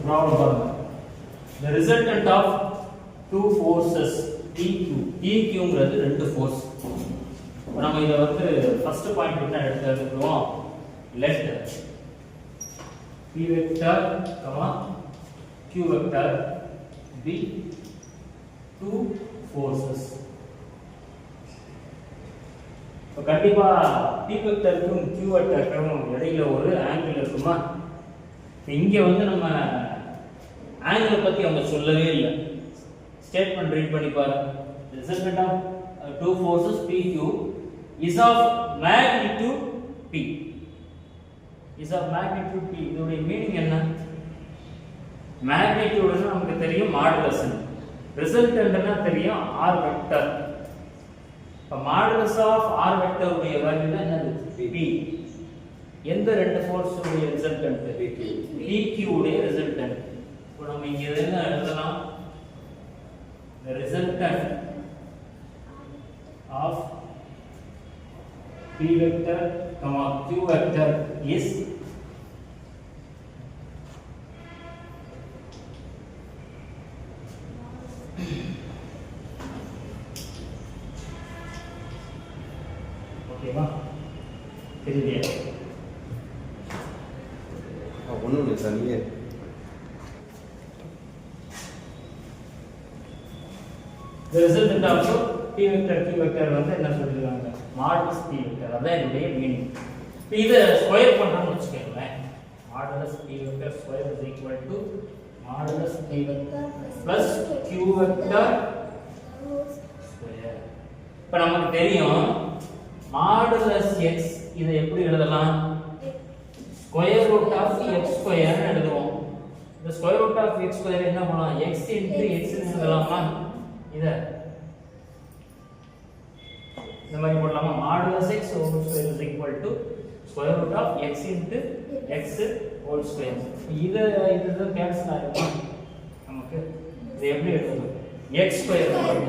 Problem பாருங்க. The resultant of two forces PQ. PQங்கிறது ரெண்டு force. நம்ம இத வந்து ஃபர்ஸ்ட் பாயிண்ட் என்ன எடுத்துக்கிறோம்? Let P vector, Q vector be two forces. இப்போ கண்டிப்பா P வெக்டருக்கும் Q வெக்டருக்கும் இடையில ஒரு ஆங்கிள் இருக்குமா? இங்க வந்து நம்ம ஆங்கிள் பத்தி அவங்க சொல்லவே இல்லை. ஸ்டேட்மென்ட் ரீட் பண்ணி பாருங்க. Resultant of two forces PQ is of magnitude P. Is of magnitude P. இதோட மீனிங் என்ன? மேக்னிடியூட்னா நமக்கு தெரியும் மாடுலஸ். ரிசல்டன்ட்னா தெரியும் r வெக்டர். இப்ப மாடுலஸ் ஆஃப் r வெக்டர் உடைய வேல்யூ என்னது? P. எந்த ரெண்டு ஃபோர்ஸ் உடைய ரிசல்டன்ட்? PQ உடைய ரிசல்டன்ட். இப்போ நம்ம இங்க என்ன எழுதலாம்? The resultant of P vector, Q vector is ஓகேவா? தெரியலையா? ஒன்றும் இல்லை சார். நீங்கள் the resultant of P vector Q vector வந்து என்ன சொல்லிருக்காங்க? Modulus P vector. அதான் இதோட மீனிங். இப்போ இத ஸ்கொயர் பண்றோம்னு வெச்சுக்கோங்களேன். Modulus P vector square is equal to modulus P vector plus Q vector square. இப்போ நமக்கு தெரியும் மாடுலஸ் x இதை எப்படி எழுதலாம்? Square root of x square னு எழுதுவோம். இந்த square root of x square என்ன பண்ணலாம்? x into x னு எழுதலாமா? இத இந்த மாதிரி போடலாமா? Modulus x whole square is equal to square root of x into x whole square. இது கேன்சல் ஆகுமா நமக்கு? இது எப்படி எழுதணும்? x ஸ்கொயர் வரும்.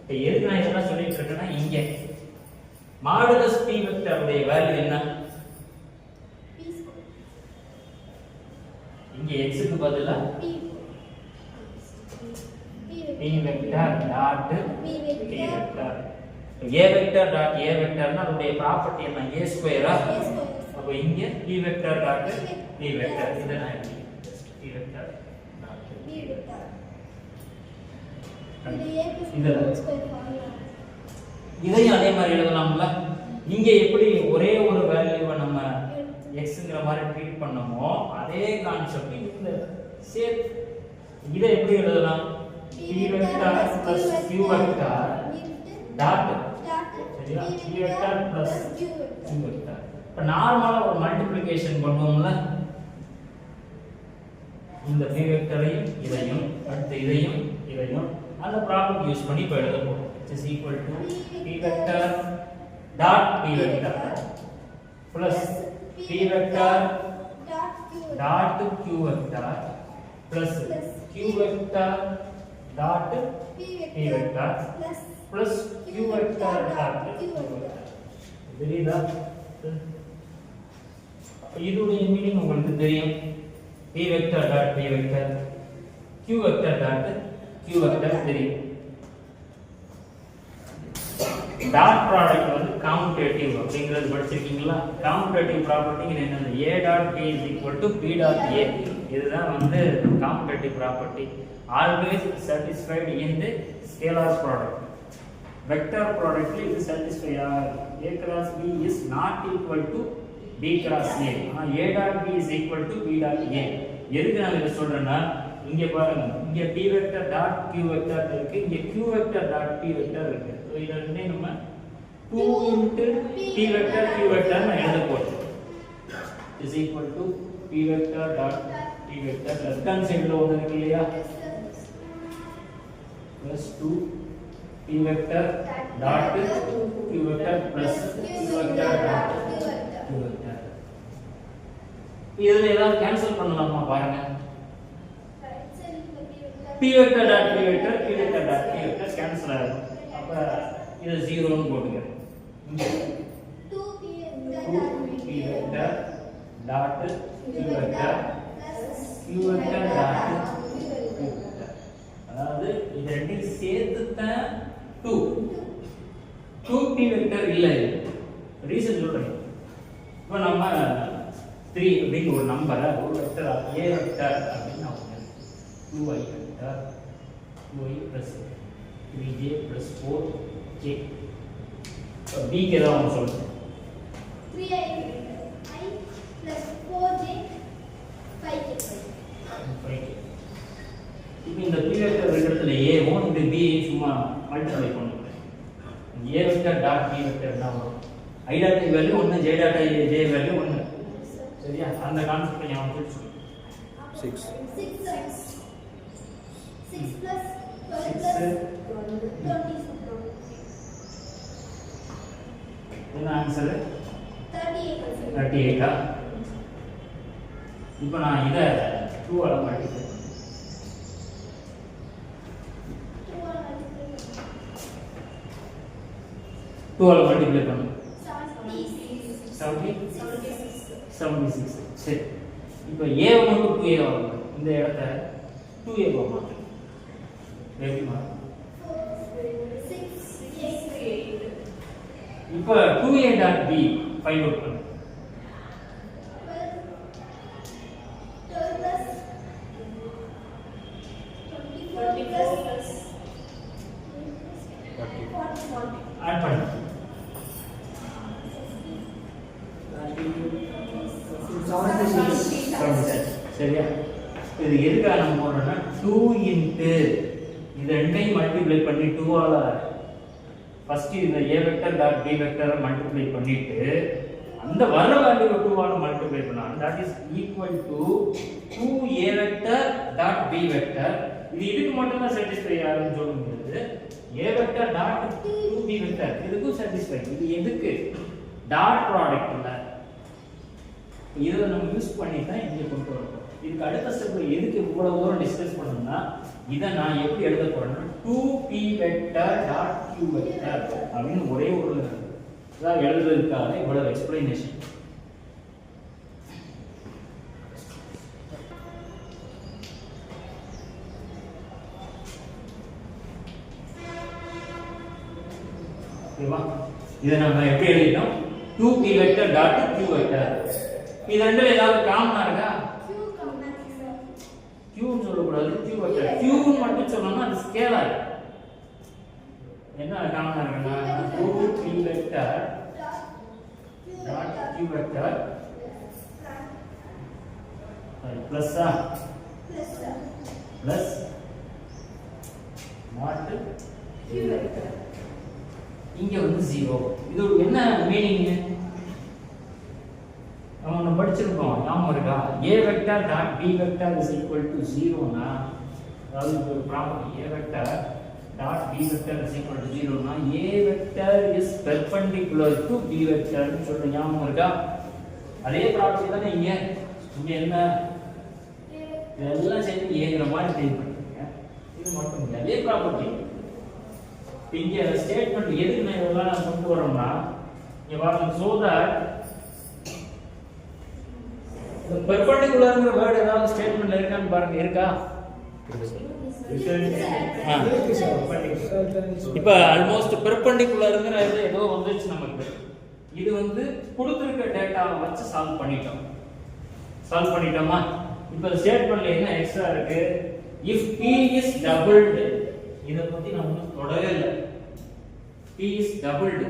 இப்போ எதுக்கு நான் இதெல்லாம் சொல்லிட்டு இருக்கேன்னா, இங்க மாடுலஸ் P வெக்டர் உடைய வேல்யூ என்ன? இங்க x க்கு பதிலா P vector dot P vector. A vector dot A vector னா அதோட ப்ராப்பர்ட்டி என்ன? A ஸ்கொயரா? அப்ப இங்க P vector dot P vector. இத நான் P vector dot P vector. இதையும் அதே மாதிரி எழுதலாம்ல. இங்க எப்படி ஒரே ஒரு வேல்யூவை நம்ம xங்கற மாதிரி ட்ரீட் பண்ணோமோ அதே கான்செப்ட் இந்த சேம். இதை எப்படி எழுதலாம்? P vector plus Q vector dot சரியா? P vector plus Q vector. இப்ப நார்மலா ஒரு மல்டிப்ளிகேஷன் பண்ணுவோம்ல, இந்த P வெக்டரையும் இதையும் அடுத்து இதையும் அந்த ப்ராப்பர்ட்டி யூஸ் பண்ணி இப்ப எழுத போறோம். Which is equal to P vector dot P vector plus P vector dot Q vector plus Q vector dot P vector plus Q vector dot Q vector. தெரியுதா? இதோட மீனிங் உங்களுக்கு தெரியும். P vector dot P vector, Q vector dot Q vector தெரியும். Dot product வந்து commutative அப்படிங்கிறது படிச்சிருக்கீங்களா? Commutative property என்னது? A dot B is equal to B dot A. இதுதான் வந்து commutative property. Always satisfied in the scalar product. Vector ப்ராடக்ட்ல இது satisfy ஆகும். A cross B is not equal to B cross A. ஆனா A dot B is equal to B dot A. எதுக்கு நான் இத சொல்றேன்னா, இங்க பாருங்க, இங்க P vector dot Q vector இருக்கு, இங்க Q vector dot P vector இருக்கு. சோ இத ரெண்டே நம்ம 2 into P vector Q vector னு எழுத போறோம். is equal to P vector dot P vector left hand sideல ஒன்னு இருக்கு இல்லையா? plus 2 P vector dot Q vector plus Q vector dot Q vector. இதுல ஏதாவது கேன்சல் பண்ணலாமா பாருங்க. P vector dot P vector, P vector dot P vector cancel ஆகும். அப்ப இது 0 னு போடுங்க. 2 P vector dot Q vector, Q vector a vector அப்படினா ஒண்ணு 2i vector 2i plus 3j plus 4k b க்கு ஏதாவது சொல்லுங்க 3i plus 4j 5k. இப்போ இந்த p வெக்டர் இருக்கிறதுல a வும் இந்த b சும்மா மல்டிப்ளை பண்ணுங்க a vector dot b vector என்ன வரும் i dot i value 1 j dot i j value 1 சரியா அந்த கான்செப்ட் ஞாபகம் வச்சுக்கோங்க 6 plus 12 plus 20. என்ன ஆன்சர் 38. 38 இப்போ நான் இத 2 ஆல மல்டிப்ளை 2 ஆல மல்டிப்ளை பண்ணு 76 சரி இப்போ a மட்டும் 2a ஆகும் இந்த இடத்தை 2a வா மாத்து எப்படி மாத்து இப்போ 2a dot b find out பண்ணு 40. ஆட் பண்ணு சரியா இது எதுக்காக நம்ம போறோம்னா 2 இன்டு இது ரெண்டையும் மல்டிப்ளை பண்ணி 2 ஆல ஃபர்ஸ்ட் இந்த a வெக்டர் டாட் b வெக்டரை மல்டிப்ளை பண்ணிட்டு அந்த வர வேல்யூவை 2 ஆல மல்டிப்ளை பண்ணா that is equal to 2a vector dot b vector இது இதுக்கு மட்டும் தான் satisfy ஆகும்னு சொல்ல முடியாது a vector dot 2b vector இதுக்கும் satisfy இது எதுக்கு டாட் ப்ராடக்ட் இல்ல இதை நம்ம யூஸ் பண்ணி தான் இங்க கொண்டு வரோம் இதுக்கு அடுத்த ஸ்டெப்ல எதுக்கு இவ்வளவு தூரம் டிஸ்கஸ் பண்ணனும்னா இத நான் எப்படி எழுத போறேன்னா 2p vector dot q vector அப்படின்னு ஒரே ஒரு இதா எழுதுறதுக்காக இவ்வளவு எக்ஸ்பிளனேஷன் ஓகேவா இத நம்ம எப்படி எழுதிட்டோம் 2p vector dot q vector இது ரெண்டுல ஏதாவது காமனா இருக்கா q ன்னு சொல்ல கூடாது q வெக்டர் q மட்டும் சொன்னோம்னா அது ஸ்கேலார் என்ன காமனா இருக்குன்னா 2p vector dot q vector plus plus not q vector இங்க வந்து 0 இது என்ன மீனிங் நம்ம படிச்சிருக்கோம் ஞாபகம் இருக்கா a vector dot b vector is equal to 0 னா அதாவது ஒரு property a vector dot b vector is equal to 0 னா a vector is perpendicular to b vector னு சொல்ற ஞாபகம் இருக்கா அதே ப்ராப்பர்ட்டி தானே இங்க என்ன இதெல்லாம் சேர்த்து ஏங்கற மாதிரி டைப் பண்ணிருக்கீங்க இது மட்டும் இல்ல அதே ப்ராப்பர்ட்டி இங்க ஸ்டேட்மென்ட் எதுக்கு நான் இதெல்லாம் கொண்டு வரோம்னா இங்க பாருங்க so that பெர்பெண்டிகுலர்ங்கற வேர்ட் ஏதாவது ஸ்டேட்மென்ட்ல இருக்கான்னு பாருங்க இருக்கா இப்ப ஆல்மோஸ்ட் பெர்பெண்டிகுலர்ங்கற ஏதோ வந்துச்சு நமக்கு இது வந்து கொடுத்திருக்க டேட்டாவை வச்சு சால்வ் பண்ணிட்டோமா இப்ப ஸ்டேட்மென்ட்ல என்ன எக்ஸ்ட்ரா இருக்கு if p is doubled இத பத்தி நம்ம தொடவே இல்ல p is doubled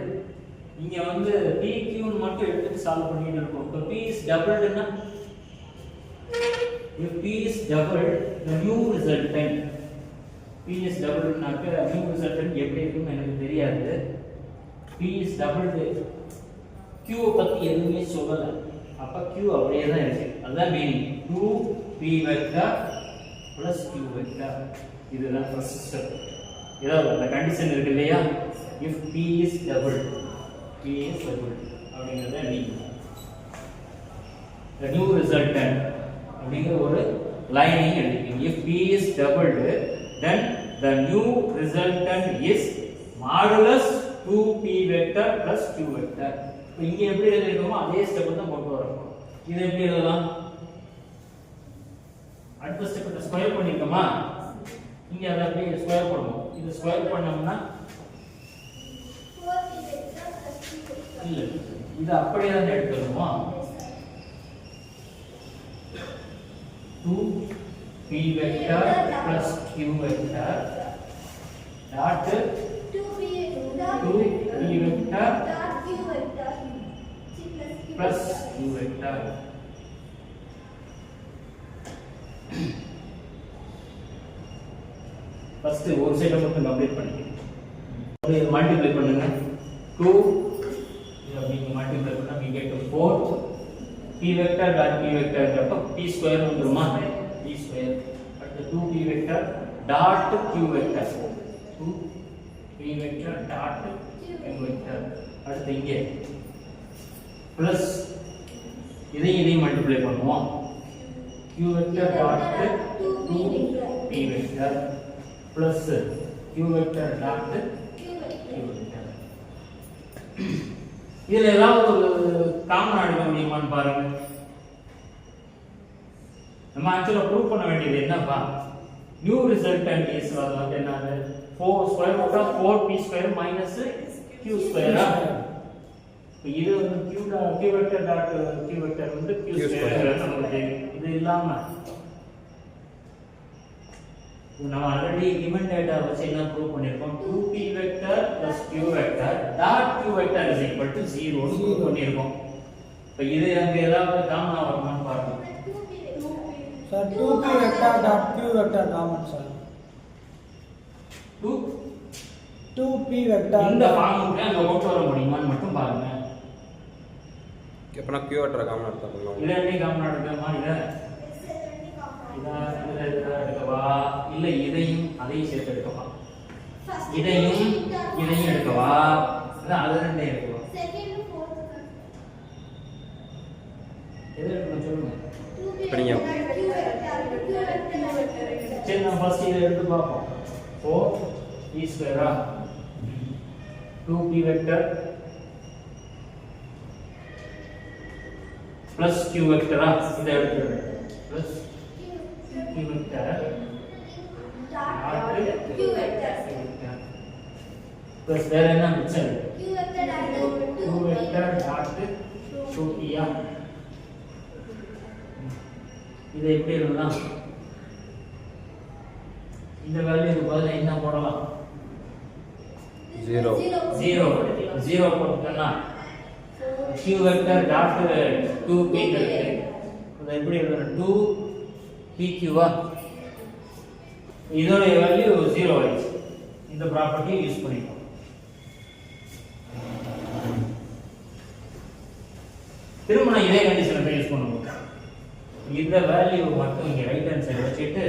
இங்க வந்து p q ன்னு மட்டும் எடுத்து சால்வ் பண்ணிட்டு இருக்கோம் இப்ப p is doubled னா if p is doubled the new resultant p is doubled னாக்க new resultant எப்படி இருக்கும்னு எனக்கு தெரியாது p is doubled q பத்தி எதுவுமே சொல்லல அப்ப q அப்படியே தான் இருக்கு அதான் meaning 2p vector plus q vector இதுதான் ஃபர்ஸ்ட் ஸ்டெப் ஏதாவது அந்த கண்டிஷன் இருக்கு இல்லையா if p is doubled அப்படிங்கறத மீனிங் the new resultant அப்படிங்கிற ஒரு lining எழுதிக்கீங்க if p is doubled then the new resultant is modulus 2p vector plus q vector இப்போ இங்க எப்படி எழுதிருக்கோமோ அதே ஸ்டெப் தான் போட்டு வரணும் இது எப்படி எழுதலாம் அடுத்த ஸ்டெப் ஸ்கொயர் பண்ணிக்கோமா இங்க அத அப்படியே ஸ்கொயர் பண்ணுவோம் இது ஸ்கொயர் பண்ணோம்னா 4p vector plus q vector இல்ல இது அப்படியே தான் எடுத்துறோமா 2p vector plus q vector dot 2p 2p vector dot q vector plus q vector. First ஒரு சைட மட்டும் கம்ப்ளீட் பண்ணிக்கங்க. இத மல்டிப்ளை பண்ணுங்க. 2 இத நீங்க மல்டிப்ளை பண்ணா we get 4 p vector dot p vector அப்ப p ஸ்கொயர் வந்துருமா? p ஸ்கொயர் அடுத்து 2p vector dot q vector 2p vector dot q vector அடுத்து இங்கே பிளஸ் இதையும் மல்டிப்ளை பண்ணுவோம். q vector dot 2p vector plus q vector dot q vector. இதுல ஏதாவது ஒரு காமன் எடுக்க முடியுமான்னு பாருங்க. நம்ம ஆக்சுவலா ப்ரூவ் பண்ண வேண்டியது என்னப்பா, நியூ ரிசல்டன்ட் இஸ் வந்து என்னது 4 square root of 4p square minus q ஸ்கொயரா. இது வந்து q vector dot q vector வந்து q ஸ்கொயர் நமக்கு தெரியும். இது இல்லாம நம்ம ஆல்ரெடி given data வச்சு என்ன ப்ரூவ் பண்ணிருக்கோம், 2p vector plus q vector dot q vector is equal to 0 னு ப்ரூவ் பண்ணிருக்கோம். இப்போ இது அங்க ஏதாவது காமனா வருமான்னு பாருங்க. Sir, 2p vector dot q vector common sir. 2p vector இந்த ஃபார்முக்கு அங்க கொண்டு வர முடியுமான்னு மட்டும் பாருங்க. எப்பனா q வட்டற காமன் எடுத்து பண்ணலாம். இத என்ன காமனா எடுக்கமா இத இத எடுக்கவா இல்ல இதையும் அதையும் சேர்த்து எடுக்கவா, இதையும் எடுக்கவா இல்ல அது ரெண்டே எடுக்கவா, செகண்ட் ஃபோர்த் எது எடுக்கணும் சொல்லுங்க. படிங்க. சரி நான் ஃபர்ஸ்ட் இத எடுத்து பாப்போம். 4p ஸ்கொயரா 2p vector plus q வெக்டரா இத எடுத்துறேன் plus q vector q vector plus வேற என்ன மிச்சம் q vector dot q vector dot 2p யா. இது எப்படி எழுதலாம், இந்த வேல்யூக்கு பதிலா என்ன போடலாம், 0 0 போட்டுட்டேன்னா q வெக்டர் டாட் 2p இருக்கு. இது எப்படி எழுதணும் 2pq வா, இதோட வேல்யூ 0 ஆயிடுச்சு. இந்த ப்ராப்பர்ட்டியை யூஸ் பண்ணிட்டோம். திரும்ப நான் இதே கண்டிஷனை யூஸ் பண்ணுவோம். இந்த வேல்யூ மட்டும் இங்க ரைட் ஹேண்ட் சைடு வச்சிட்டு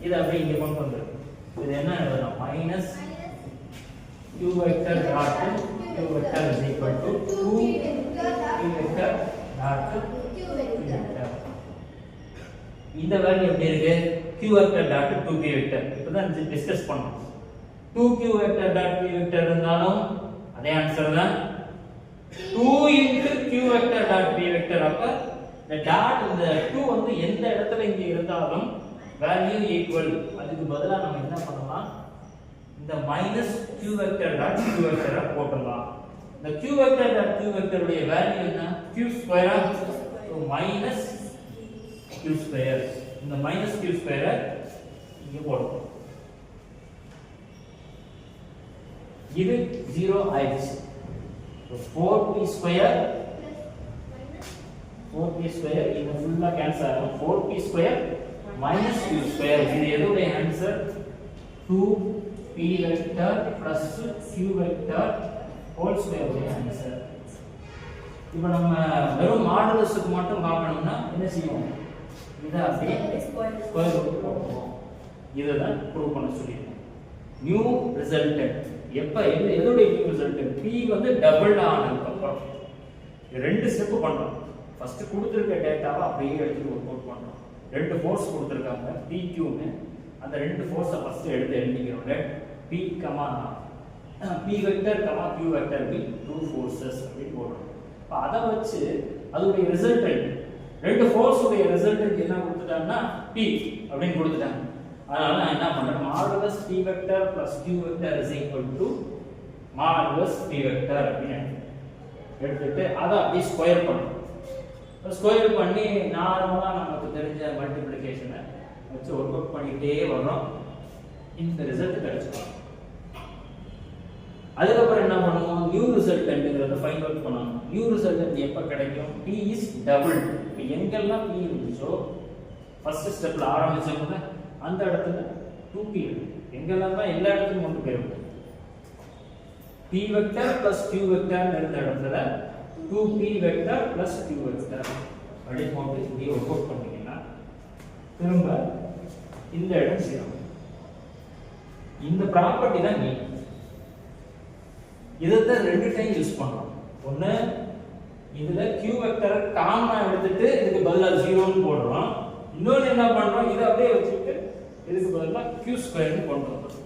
இத அப்படியே இங்க கொண்டு வந்துரும். இது என்ன எழுதலாம், minus q vector dot q vector is equal to 2p vector dot q vector. இந்த வேல்யூ எப்படி இருக்கு, q vector dot 2p vector. இப்பதான் டிஸ்கஸ் பண்ணோம். 2q vector dot p vector இருந்தாலும் அதே ஆன்சர் தான். 2 into q vector dot p vector. அப்ப இந்த டாட் இந்த 2 வந்து எந்த இடத்துல இங்க இருந்தாலும் வேல்யூ ஈக்குவல். அதுக்கு பதிலா நம்ம என்ன பண்ணலாம், இந்த minus q vector dot q வெக்டரை போடலாம். இந்த q vector dot q vector உடைய வேல்யூ என்ன, q ஸ்கொயரா, சோ மைனஸ் q ஸ்கொயர். இந்த மைனஸ் q ஸ்கொயரை இங்க போடுவோம். இது 0 ஆயிடுச்சு. 4p ஸ்கொயர் 4p ஸ்கொயர் இது ஃபுல்லா கேன்சல் ஆகும். 4p square minus q square. இது எதுடைய answer, 2p vector plus q vector whole square உடைய ஆன்சர். இப்போ நம்ம வெறும் மாடுலஸுக்கு மட்டும் பார்க்கணும்னா என்ன செய்வோம், இதை அப்படியே ஸ்கொயர் ரூட் போடுவோம். இதுதான் ப்ரூவ் பண்ண சொல்லியிருக்கோம். நியூ ரிசல்டன்ட் எப்ப எதோட நியூ ரிசல்டன்ட், p வந்து டபுள் ஆனதுக்கு அப்புறம் ரெண்டு ஸ்டெப் பண்றோம். ஃபர்ஸ்ட் கொடுத்திருக்க டேட்டாவை அப்படியே எடுத்து ஒர்க் அவுட் பண்றோம். ரெண்டு ஃபோர்ஸ் கொடுத்திருக்காங்க pq னு. அந்த ரெண்டு ஃபோர்ஸை ஃபர்ஸ்ட் எடுத்து எழுதிக்கிறோம். p, p vector, q vector be two forces அப்படி போடுறோம். அப்ப அத வச்சு அதோட ரிசல்டன்ட் ரெண்டு ஃபோர்ஸ் உடைய ரிசல்டன்ட் என்ன கொடுத்துட்டாங்கன்னா p அப்படினு கொடுத்துட்டாங்க. அதனால நான் என்ன பண்றேன், modulus p vector plus q vector is equal to modulus p vector அப்படினு எடுத்துட்டு அத அப்படியே ஸ்கொயர் பண்ணணும். ஸ்கொயர் பண்ணி நார்மலா நமக்கு தெரிஞ்ச மல்டிப்ளிகேஷனை வச்சு ஒர்க் அவுட் பண்ணிட்டே வரோம். இந்த ரிசல்ட் கிடைச்சிடும். அதுக்கப்புறம் என்ன பண்ணுவோம், நியூ ரிசல்ட்ங்கிறத ஃபைண்ட் அவுட் பண்ணணும். நியூ ரிசல்ட் எப்போ கிடைக்கும், p இஸ் டபுள். இப்போ எங்கெல்லாம் p இருந்துச்சோ ஃபர்ஸ்ட் ஸ்டெப்ல ஆரம்பிச்சோம்ல அந்த இடத்துல 2p இருக்கு. எங்கெல்லாம் தான் எல்லா இடத்துலையும் கொண்டு போயிடும். p vector plus q vector இருந்த இடத்துல 2p vector plus q vector அப்படி போட்டு இப்படி ஒர்க் அவுட் பண்ணீங்கன்னா திரும்ப இந்த இடம் சேரும். இந்த ப்ராப்பர்ட்டி தான் நீ இதைத்தான் 2 டைம் யூஸ் பண்றோம். ஒண்ணு இதுல q வெக்டரை காமனா எடுத்துட்டு இதுக்கு பதிலா 0ன்னு போடுறோம். இன்னொன்னு என்ன பண்றோம், இதை அப்படியே வச்சுட்டு இதுக்கு பதிலா q ஸ்கொயர்னு கொண்டு வரோம்.